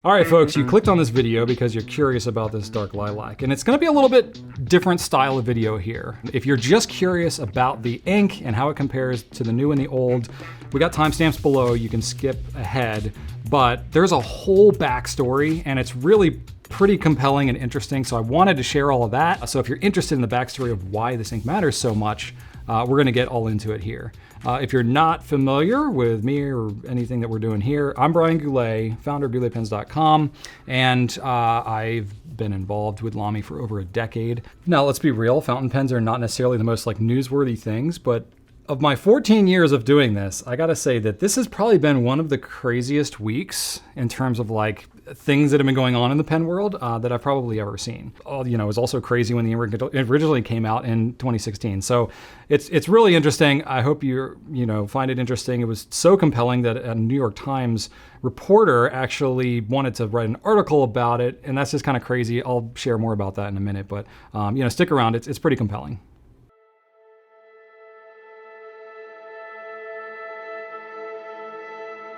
All right, folks, you clicked on this video because you're curious about this dark lilac, and it's gonna be a little bit different style of video here. If you're just curious about the ink and how it compares to the new and the old, we got timestamps below, you can skip ahead, but there's a whole backstory, and it's really pretty compelling and interesting, so I wanted to share all of that. So if you're interested in the backstory of why this ink matters so much, we're gonna get all into it here. If you're not familiar with me or anything that we're doing here, I'm Brian Goulet, founder of gouletpens.com, and I've been involved with LAMY for over a decade. Now, let's be real, fountain pens are not necessarily the most newsworthy things, but of my 14 years of doing this, I gotta say that this has probably been one of the craziest weeks in terms of things that have been going on in the pen world that I've probably ever seen. It was also crazy when the originally came out in 2016. So it's really interesting. I hope you find it interesting. It was so compelling that a New York Times reporter actually wanted to write an article about it, and that's just kind of crazy. I'll share more about that in a minute, but stick around. It's pretty compelling.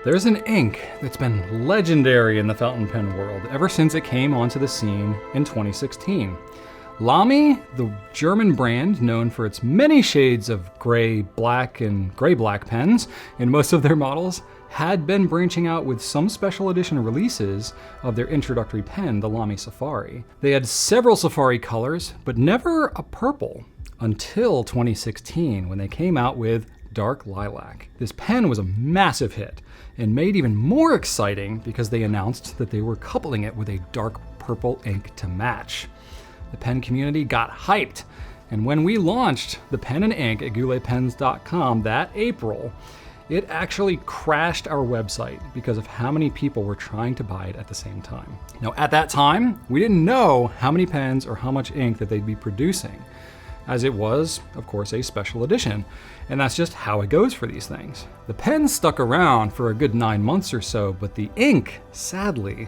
There's an ink that's been legendary in the fountain pen world ever since it came onto the scene in 2016. LAMY, the German brand known for its many shades of gray, black, and gray-black pens in most of their models, had been branching out with some special edition releases of their introductory pen, the LAMY Safari. They had several Safari colors, but never a purple, until 2016 when they came out with Dark Lilac. This pen was a massive hit and made even more exciting because they announced that they were coupling it with a dark purple ink to match. The pen community got hyped, and when we launched the pen and ink at gouletpens.com that April, it actually crashed our website because of how many people were trying to buy it at the same time. Now, at that time, we didn't know how many pens or how much ink that they'd be producing, as it was, of course, a special edition. And that's just how it goes for these things. The pen stuck around for a good 9 months or so, but the ink, sadly,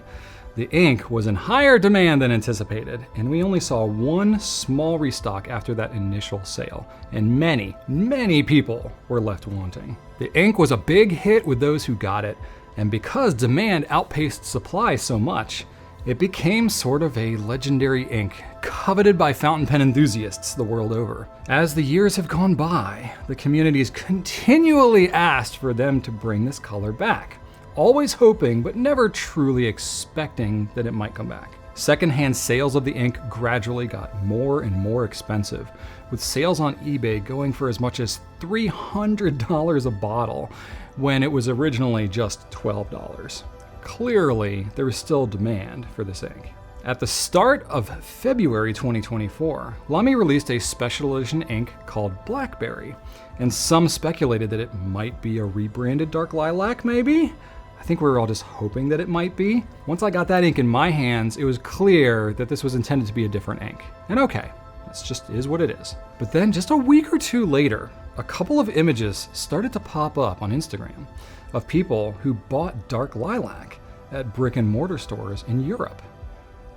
the ink was in higher demand than anticipated, and we only saw one small restock after that initial sale, and many, many people were left wanting. The ink was a big hit with those who got it, and because demand outpaced supply so much, it became sort of a legendary ink, coveted by fountain pen enthusiasts the world over. As the years have gone by, the community's continually asked for them to bring this color back, always hoping but never truly expecting that it might come back. Secondhand sales of the ink gradually got more and more expensive, with sales on eBay going for as much as $300 a bottle when it was originally just $12. Clearly, there was still demand for this ink. At the start of February 2024, LAMY released a special edition ink called Blackberry, and some speculated that it might be a rebranded Dark Lilac, maybe? I think we were all just hoping that it might be. Once I got that ink in my hands, it was clear that this was intended to be a different ink. And okay, this just is what it is. But then just a week or two later, a couple of images started to pop up on Instagram of people who bought Dark Lilac at brick and mortar stores in Europe.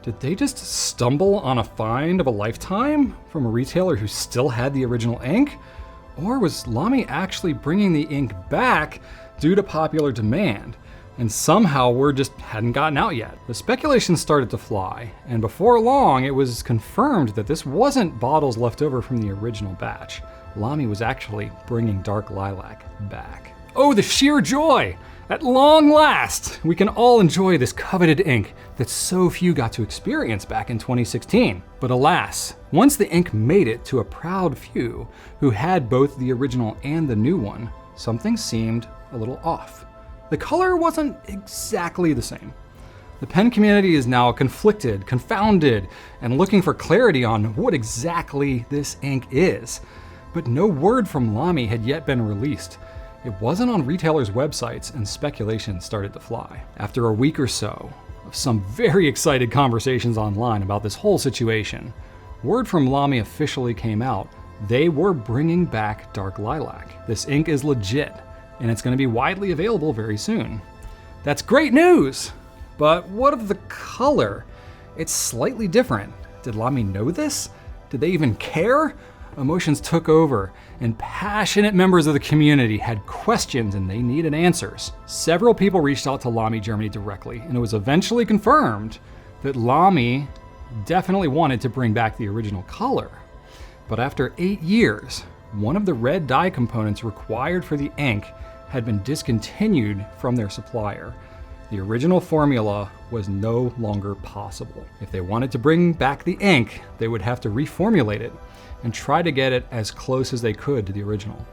Did they just stumble on a find of a lifetime from a retailer who still had the original ink? Or was LAMY actually bringing the ink back due to popular demand, and somehow word just hadn't gotten out yet? The speculation started to fly, and before long it was confirmed that this wasn't bottles left over from the original batch. LAMY was actually bringing Dark Lilac back. Oh, the sheer joy! At long last, we can all enjoy this coveted ink that so few got to experience back in 2016. But alas, once the ink made it to a proud few who had both the original and the new one, something seemed a little off. The color wasn't exactly the same. The pen community is now conflicted, confounded, and looking for clarity on what exactly this ink is. But no word from LAMY had yet been released. It wasn't on retailers' websites, and speculation started to fly. After a week or so of some very excited conversations online about this whole situation, word from LAMY officially came out. They were bringing back Dark Lilac. This ink is legit, and it's going to be widely available very soon. That's great news! But what of the color? It's slightly different. Did LAMY know this? Did they even care? Emotions took over, and passionate members of the community had questions and they needed answers. Several people reached out to LAMY Germany directly, and it was eventually confirmed that LAMY definitely wanted to bring back the original color. But after 8 years, one of the red dye components required for the ink had been discontinued from their supplier. The original formula was no longer possible. If they wanted to bring back the ink, they would have to reformulate it and try to get it as close as they could to the original.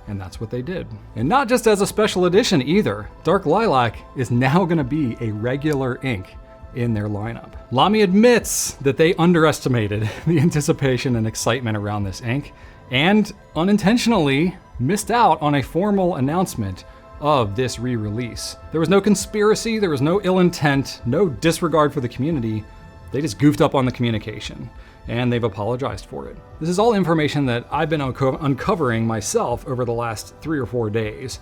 And that's what they did. And not just as a special edition either. Dark Lilac is now gonna be a regular ink in their lineup. LAMY admits that they underestimated the anticipation and excitement around this ink and unintentionally missed out on a formal announcement of this re-release. There was no conspiracy, there was no ill intent, no disregard for the community. They just goofed up on the communication, and they've apologized for it. This is all information that I've been uncovering myself over the last 3 or 4 days,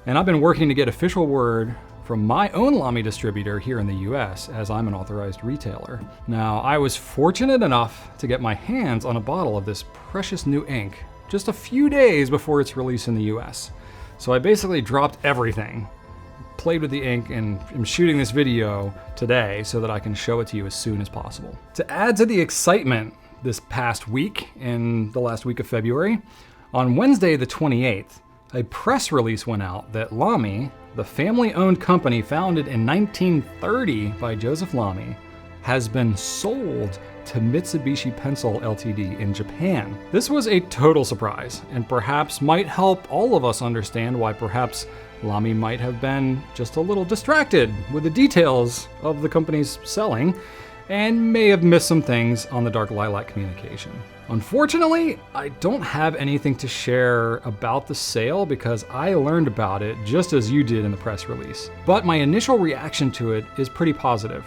and I've been working to get official word from my own LAMY distributor here in the US, as I'm an authorized retailer. Now, I was fortunate enough to get my hands on a bottle of this precious new ink just a few days before its release in the US. So I basically dropped everything, played with the ink, and am shooting this video today so that I can show it to you as soon as possible. To add to the excitement this past week, in the last week of February, on Wednesday the 28th, a press release went out that LAMY, the family-owned company founded in 1930 by Joseph LAMY, has been sold to Mitsubishi Pencil Ltd. In Japan. This was a total surprise, and perhaps might help all of us understand why perhaps LAMY might have been just a little distracted with the details of the company's selling, and may have missed some things on the Dark Lilac communication. Unfortunately, I don't have anything to share about the sale because I learned about it just as you did in the press release. But my initial reaction to it is pretty positive.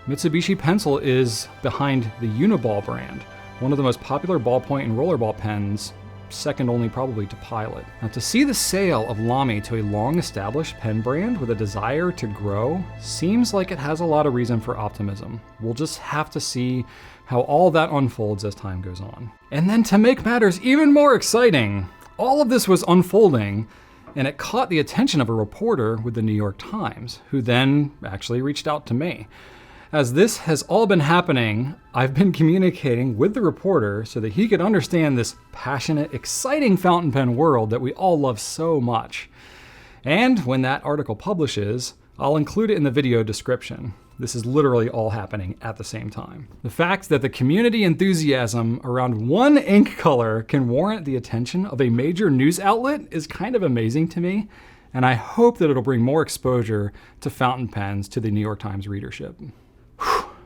Mitsubishi Pencil is behind the Uniball brand, one of the most popular ballpoint and rollerball pens, second only probably to Pilot. Now, to see the sale of LAMY to a long-established pen brand with a desire to grow seems like it has a lot of reason for optimism. We'll just have to see how all that unfolds as time goes on. And then to make matters even more exciting, all of this was unfolding and it caught the attention of a reporter with the New York Times, who then actually reached out to me. As this has all been happening, I've been communicating with the reporter so that he could understand this passionate, exciting fountain pen world that we all love so much. And when that article publishes, I'll include it in the video description. This is literally all happening at the same time. The fact that the community enthusiasm around one ink color can warrant the attention of a major news outlet is kind of amazing to me, and I hope that it'll bring more exposure to fountain pens to the New York Times readership.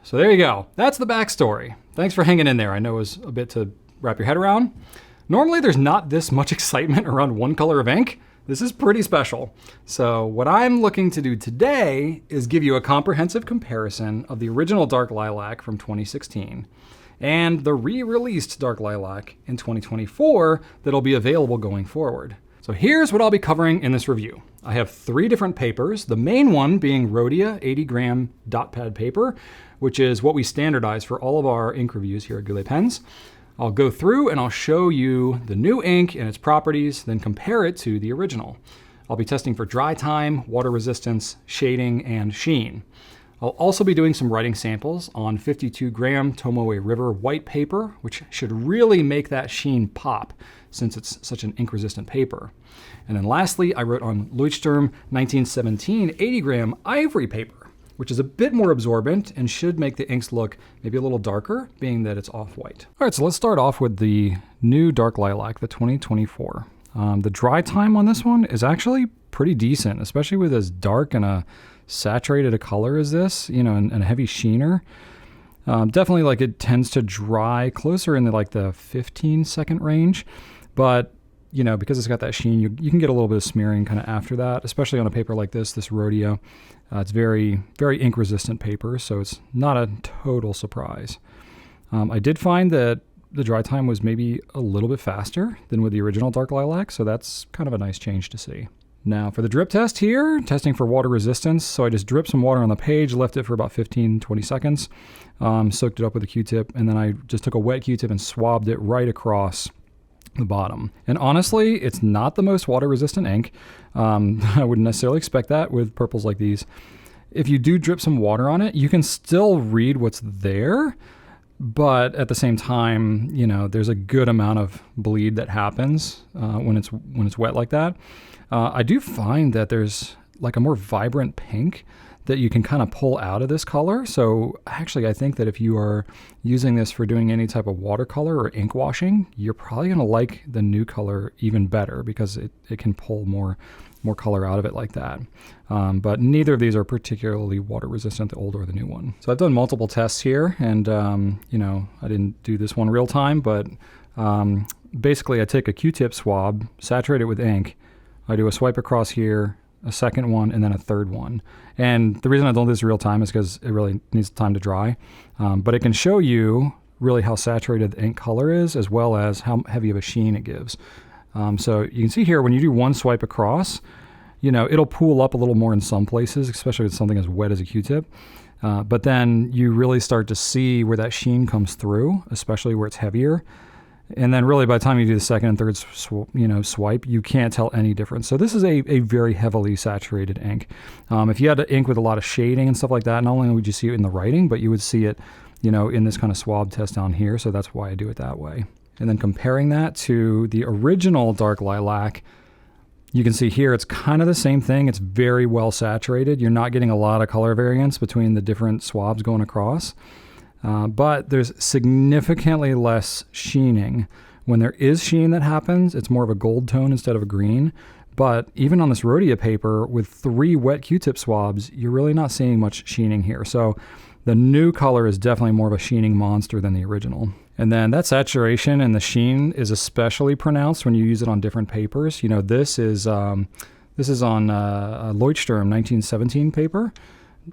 So there you go. That's the backstory. Thanks for hanging in there. I know it was a bit to wrap your head around. Normally there's not this much excitement around one color of ink. This is pretty special. So what I'm looking to do today is give you a comprehensive comparison of the original Dark Lilac from 2016 and the re-released Dark Lilac in 2024 that'll be available going forward. So here's what I'll be covering in this review. I have 3 different papers, the main one being Rhodia 80-gram dot pad paper, which is what we standardize for all of our ink reviews here at Goulet Pens. I'll go through and I'll show you the new ink and its properties, then compare it to the original. I'll be testing for dry time, water resistance, shading, and sheen. I'll also be doing some writing samples on 52-gram Tomoe River white paper, which should really make that sheen pop since it's such an ink-resistant paper. And then lastly, I wrote on Leuchtturm 1917 80-gram ivory paper, which is a bit more absorbent and should make the inks look maybe a little darker, being that it's off-white. All right, so let's start off with the new Dark Lilac, the 2024. The dry time on this one is actually pretty decent, especially with as dark and a saturated a color as this, you know, and a heavy sheener. Definitely like it tends to dry closer in the 15-second range, but you know, because it's got that sheen, you can get a little bit of smearing kind of after that, especially on a paper like this Rhodia. It's very, very ink resistant paper, so it's not a total surprise. I did find that the dry time was maybe a little bit faster than with the original Dark Lilac, so that's kind of a nice change to see. Now for the drip test here, testing for water resistance. So I just dripped some water on the page, left it for about 15-20 seconds, soaked it up with a Q-tip, and then I just took a wet Q-tip and swabbed it right across the bottom. And honestly, it's not the most water resistant ink. I wouldn't necessarily expect that with purples like these. If you do drip some water on it, you can still read what's there, but at the same time, you know, there's a good amount of bleed that happens when it's wet like that. I do find that there's like a more vibrant pink that you can kind of pull out of this color. So actually, I think that if you are using this for doing any type of watercolor or ink washing, you're probably going to like the new color even better because it can pull more color out of it like that. But neither of these are particularly water resistant, the old or the new one. So I've done multiple tests here, and you know, I didn't do this one real time, but basically I take a Q-tip swab, saturate it with ink, I do a swipe across here, a second one, and then a third one. And the reason I don't do this real time is because it really needs time to dry. But it can show you really how saturated the ink color is, as well as how heavy of a sheen it gives. So you can see here, when you do one swipe across, you know, it'll pool up a little more in some places, especially with something as wet as a Q-tip. But then you really start to see where that sheen comes through, especially where it's heavier. And then really by the time you do the second and third swipe, you can't tell any difference. So this is a very heavily saturated ink. If you had an ink with a lot of shading and stuff like that, not only would you see it in the writing, but you would see it, you know, in this kind of swab test down here. So that's why I do it that way. And then comparing that to the original dark lilac, you can see here it's kind of the same thing. It's very well saturated. You're not getting a lot of color variance between the different swabs going across. But there's significantly less sheening. When there is sheen that happens, it's more of a gold tone instead of a green. But even on this Rhodia paper with 3 wet Q-tip swabs, you're really not seeing much sheening here. So the new color is definitely more of a sheening monster than the original. And then that saturation and the sheen is especially pronounced when you use it on different papers. You know, this is on a Leuchtturm 1917 paper,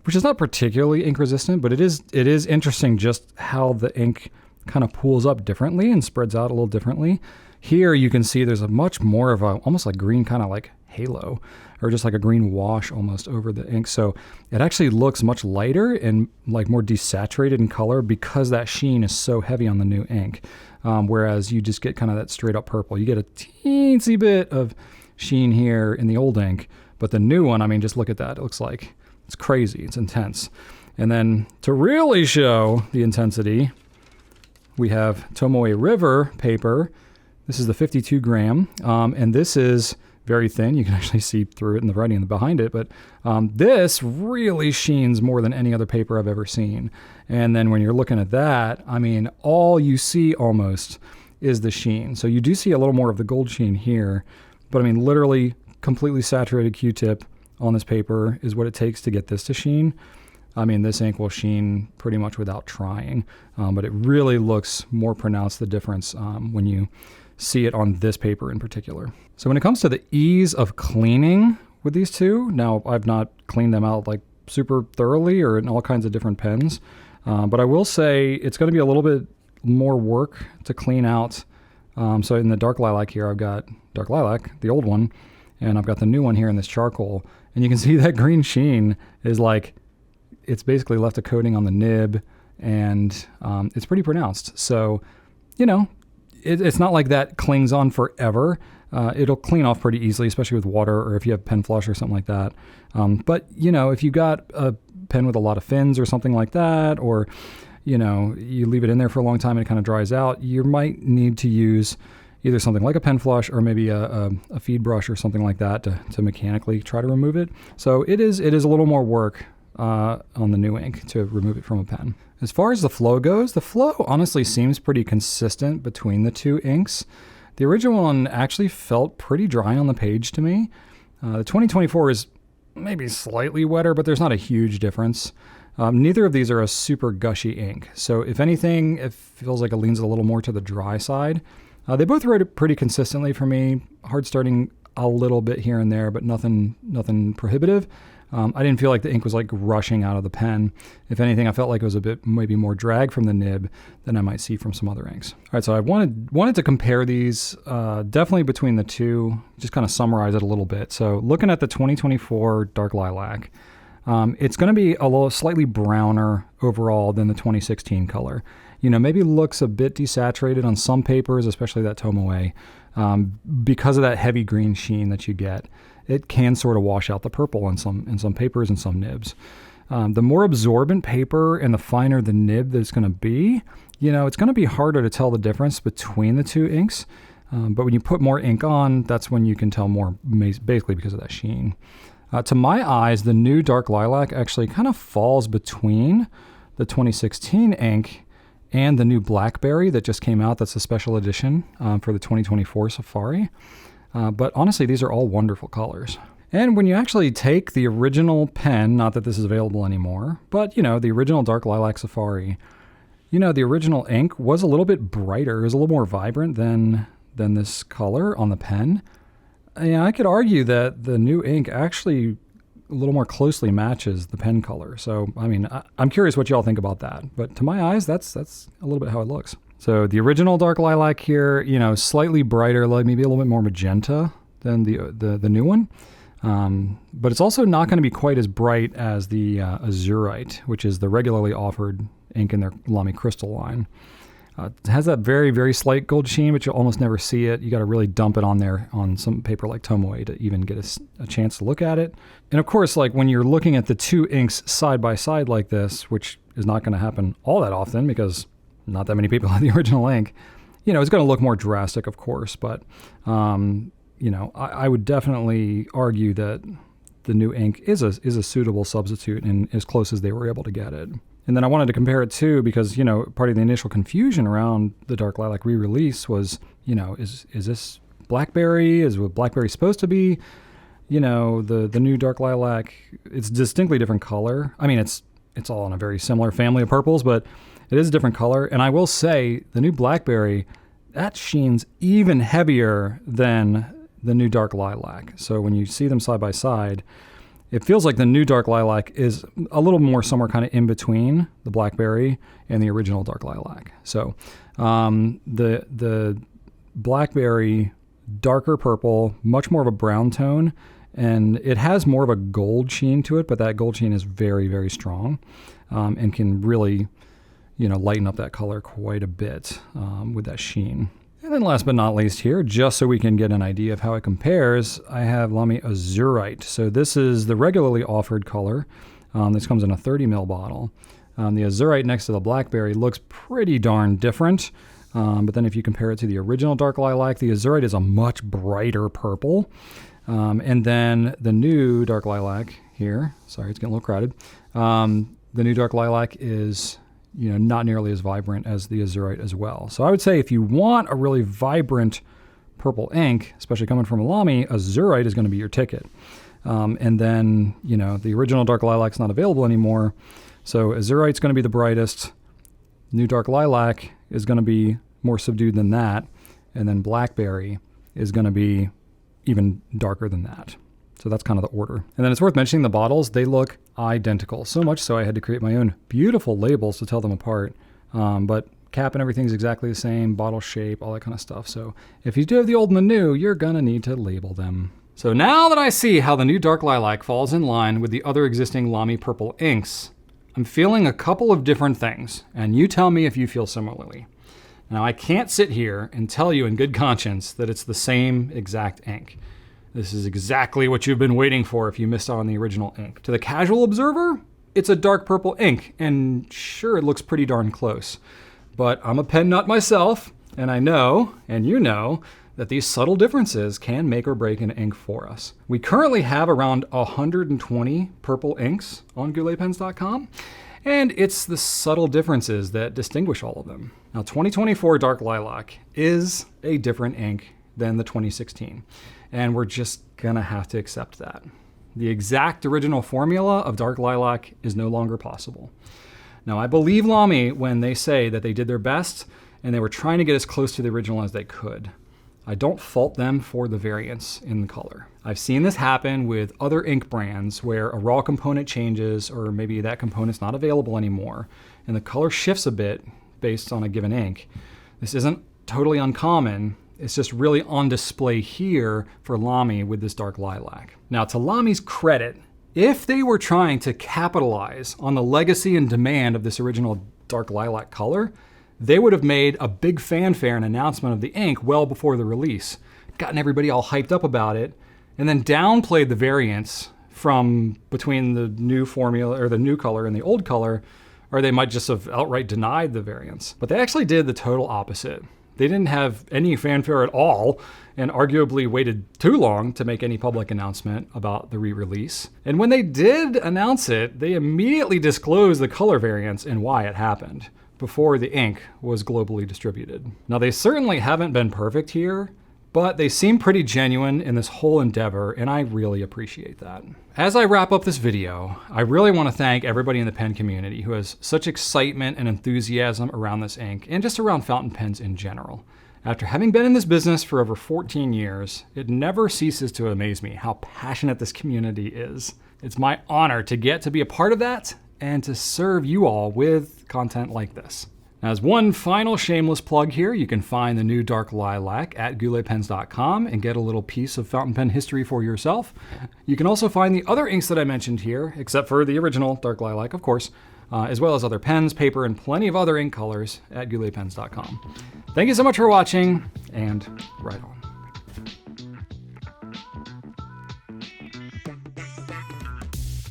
which is not particularly ink resistant, but it is interesting just how the ink kind of pools up differently and spreads out a little differently. Here you can see there's a much more of a almost like green kind of like halo, or just like a green wash almost over the ink. So it actually looks much lighter and like more desaturated in color because that sheen is so heavy on the new ink. Whereas you just get kind of that straight up purple. You get a teensy bit of sheen here in the old ink, but the new one, I mean, just look at that. It looks like it's crazy. It's intense. And then to really show the intensity, we have Tomoe River paper. This is the 52 gram, and this is very thin. You can actually see through it in the writing behind it, but this really sheens more than any other paper I've ever seen. And then when you're looking at that, I mean, all you see almost is the sheen. So you do see a little more of the gold sheen here, but I mean, literally completely saturated Q-tip on this paper is what it takes to get this to sheen. I mean, this ink will sheen pretty much without trying, but it really looks more pronounced, the difference, when you see it on this paper in particular. So when it comes to the ease of cleaning with these two, now I've not cleaned them out like super thoroughly or in all kinds of different pens, but I will say it's going to be a little bit more work to clean out. So in the dark lilac here, I've got dark lilac, the old one, and I've got the new one here in this charcoal. And you can see that green sheen is like, it's basically left a coating on the nib, and it's pretty pronounced. So, you know, it's not like that clings on forever. It'll clean off pretty easily, especially with water or if you have pen flush or something like that. But, you know, if you got a pen with a lot of fins or something like that, or, you know, you leave it in there for a long time and it kind of dries out, you might need to use either something like a pen flush or maybe a feed brush or something like that to mechanically try to remove it. So it is a little more work on the new ink to remove it from a pen. As far as the flow goes, the flow honestly seems pretty consistent between the two inks. The original one actually felt pretty dry on the page to me. The 2024 is maybe slightly wetter, but there's not a huge difference. Neither of these are a super gushy ink. So if anything, it feels like it leans a little more to the dry side. They both wrote pretty consistently for me. Hard starting a little bit here and there, but nothing prohibitive. I didn't feel like the ink was like rushing out of the pen. If anything, I felt like it was a bit maybe more drag from the nib than I might see from some other inks. All right, so I wanted to compare these definitely between the two, just kind of summarize it a little bit. So looking at the 2024 Dark Lilac, It's going to be a little slightly browner overall than the 2016 color. Maybe looks a bit desaturated on some papers, especially that Tomoe, because of that heavy green sheen that you get. It can sort of wash out the purple in some papers and some nibs. The more absorbent paper and the finer the nib that it's going to be, it's going to be harder to tell the difference between the two inks. But when you put more ink on, that's when you can tell more, basically because of that sheen. To my eyes, the new Dark Lilac actually kind of falls between the 2016 ink and the new Blackberry that just came out. That's a special edition for the 2024 Safari. But honestly, these are all wonderful colors. And when you actually take the original pen, not that this is available anymore, but the original Dark Lilac Safari, the original ink was a little bit brighter. It was a little more vibrant than this color on the pen. I could argue that the new ink actually a little more closely matches the pen color. So, I'm curious what y'all think about that. But to my eyes, that's a little bit how it looks. So the original Dark Lilac here, slightly brighter, like maybe a little bit more magenta than the new one. But it's also not going to be quite as bright as the Azurite, which is the regularly offered ink in their LAMY Crystal line. It has that very, very slight gold sheen, but you'll almost never see it. You got to really dump it on there on some paper like Tomoe to even get a chance to look at it. And of course, like when you're looking at the two inks side by side like this, which is not going to happen all that often because not that many people have the original ink, it's going to look more drastic, of course. But, I would definitely argue that the new ink is a suitable substitute and as close as they were able to get it. And then I wanted to compare it too because, part of the initial confusion around the Dark Lilac re-release was, is this Blackberry? Is what Blackberry supposed to be? The new Dark Lilac, it's distinctly different color. It's all in a very similar family of purples, but it is a different color. And I will say the new Blackberry, that sheen's even heavier than the new Dark Lilac. So when you see them side by side, it feels like the new Dark Lilac is a little more somewhere kind of in between the Blackberry and the original Dark Lilac. So the Blackberry, darker purple, much more of a brown tone, and it has more of a gold sheen to it, but that gold sheen is very, very strong and can really, lighten up that color quite a bit with that sheen. And then last but not least here, just so we can get an idea of how it compares, I have LAMY Azurite. So this is the regularly offered color. This comes in a 30 ml bottle. The Azurite next to the Blackberry looks pretty darn different. But then if you compare it to the original Dark Lilac, the Azurite is a much brighter purple. And then the new Dark Lilac here, sorry, it's getting a little crowded. The new Dark Lilac is not nearly as vibrant as the Azurite as well. So I would say if you want a really vibrant purple ink, especially coming from a LAMY, Azurite is going to be your ticket. And then, the original Dark Lilac's not available anymore. So Azurite's going to be the brightest. New Dark Lilac is going to be more subdued than that. And then Blackberry is going to be even darker than that. So that's kind of the order. And then it's worth mentioning the bottles, they look identical. So much so I had to create my own beautiful labels to tell them apart. But cap and everything's exactly the same, bottle shape, all that kind of stuff. So if you do have the old and the new, you're gonna need to label them. So now that I see how the new Dark Lilac falls in line with the other existing LAMY purple inks, I'm feeling a couple of different things, and you tell me if you feel similarly. Now I can't sit here and tell you in good conscience that it's the same exact ink. This is exactly what you've been waiting for if you missed out on the original ink. To the casual observer, it's a dark purple ink, and sure, it looks pretty darn close. But I'm a pen nut myself, and I know, and you know, that these subtle differences can make or break an ink for us. We currently have around 120 purple inks on gouletpens.com, and it's the subtle differences that distinguish all of them. Now, 2024 Dark Lilac is a different ink than the 2016. And we're just gonna have to accept that. The exact original formula of Dark Lilac is no longer possible. Now, I believe LAMY when they say that they did their best and they were trying to get as close to the original as they could. I don't fault them for the variance in the color. I've seen this happen with other ink brands where a raw component changes or maybe that component's not available anymore and the color shifts a bit based on a given ink. This isn't totally uncommon. It's just really on display here for LAMY with this Dark Lilac. Now, to LAMY's credit, If they were trying to capitalize on the legacy and demand of this original dark lilac color, they would have made a big fanfare and announcement of the ink well before the release, gotten everybody all hyped up about it, and then downplayed the variance from between the new formula or the new color and the old color, or they might just have outright denied the variance. But they actually did the total opposite. They didn't have any fanfare at all, and arguably waited too long to make any public announcement about the re-release. And when they did announce it, they immediately disclosed the color variance and why it happened before the ink was globally distributed. Now, they certainly haven't been perfect here, but they seem pretty genuine in this whole endeavor, and I really appreciate that. As I wrap up this video, I really want to thank everybody in the pen community who has such excitement and enthusiasm around this ink and just around fountain pens in general. After having been in this business for over 14 years, it never ceases to amaze me how passionate this community is. It's my honor to get to be a part of that and to serve you all with content like this. As one final shameless plug here, you can find the new Dark Lilac at gouletpens.com and get a little piece of fountain pen history for yourself. You can also find the other inks that I mentioned here, except for the original Dark Lilac, of course, as well as other pens, paper, and plenty of other ink colors at gouletpens.com. Thank you so much for watching, and right on.